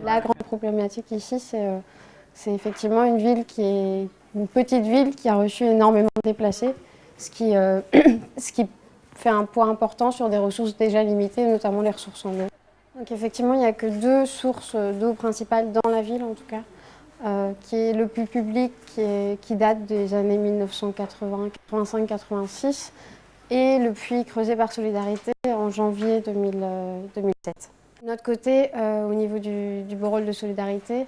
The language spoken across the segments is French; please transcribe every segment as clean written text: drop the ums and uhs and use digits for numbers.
La grande problématique ici, c'est effectivement une ville une petite ville qui a reçu énormément de déplacés, ce qui, ce qui fait un poids important sur des ressources déjà limitées, notamment les ressources en eau. Donc effectivement, il n'y a que 2 sources d'eau principales dans la ville en tout cas, qui est le puits public qui date des années 1980, 85, 86 et le puits creusé par Solidarité en janvier 2007. De notre côté, au niveau du borehole de Solidarité,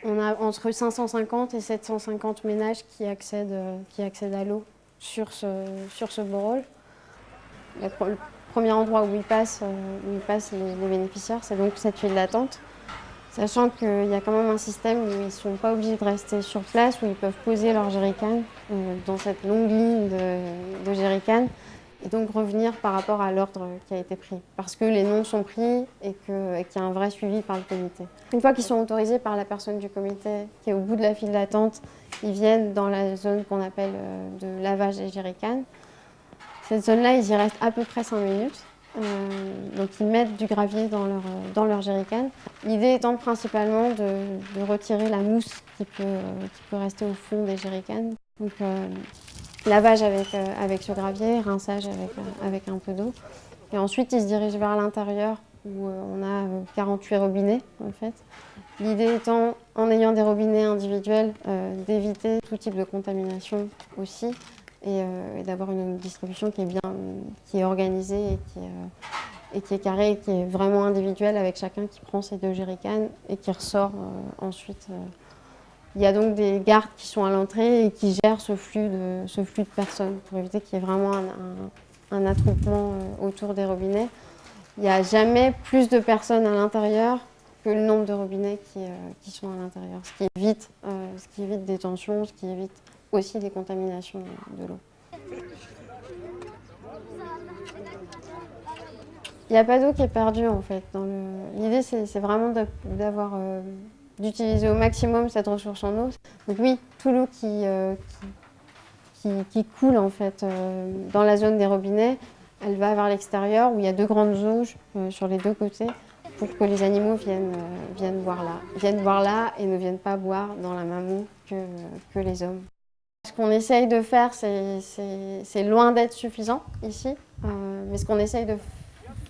on a entre 550 et 750 ménages qui accèdent à l'eau sur ce borehole. Le premier endroit où ils passent les bénéficiaires, c'est donc cette file d'attente. Sachant qu'il y a quand même un système où ils ne sont pas obligés de rester sur place, où ils peuvent poser leur jerrycan dans cette longue ligne de jerrycan et donc revenir par rapport à l'ordre qui a été pris. Parce que les noms sont pris et qu'il y a un vrai suivi par le comité. Une fois qu'ils sont autorisés par la personne du comité qui est au bout de la file d'attente, ils viennent dans la zone qu'on appelle de lavage des jerrycans. Cette zone-là, ils y restent à peu près 5 minutes. Donc ils mettent du gravier dans leur jerrycan. L'idée étant principalement de retirer la mousse qui peut rester au fond des jerrycans. Donc lavage avec ce gravier, rinçage avec un peu d'eau. Et ensuite ils se dirigent vers l'intérieur où on a 48 robinets en fait. L'idée étant, en ayant des robinets individuels, d'éviter tout type de contamination aussi. Et d'avoir une distribution qui est organisée et qui est carrée et qui est vraiment individuelle avec chacun qui prend ses 2 jerrycans et qui ressort ensuite. Il y a donc des gardes qui sont à l'entrée et qui gèrent ce flux de personnes pour éviter qu'il y ait vraiment un attroupement autour des robinets. Il n'y a jamais plus de personnes à l'intérieur que le nombre de robinets qui sont à l'intérieur, ce qui évite des tensions, ce qui évite aussi des contaminations de l'eau. Il n'y a pas d'eau qui est perdue en fait. L'idée c'est vraiment d'utiliser au maximum cette ressource en eau. Donc oui, toute l'eau qui coule en fait dans la zone des robinets, elle va vers l'extérieur où il y a 2 grandes jauges sur les 2 côtés pour que les animaux viennent boire là et ne viennent pas boire dans la même eau que les hommes. Ce qu'on essaye de faire, c'est loin d'être suffisant ici, mais ce qu'on essaye de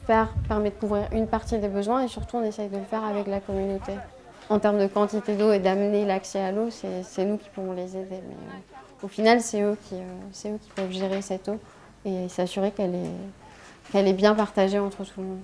faire permet de couvrir une partie des besoins et surtout on essaye de le faire avec la communauté. En termes de quantité d'eau et d'amener l'accès à l'eau, c'est nous qui pourrons les aider. Mais au final, c'est eux qui peuvent gérer cette eau et s'assurer qu'elle est bien partagée entre tout le monde.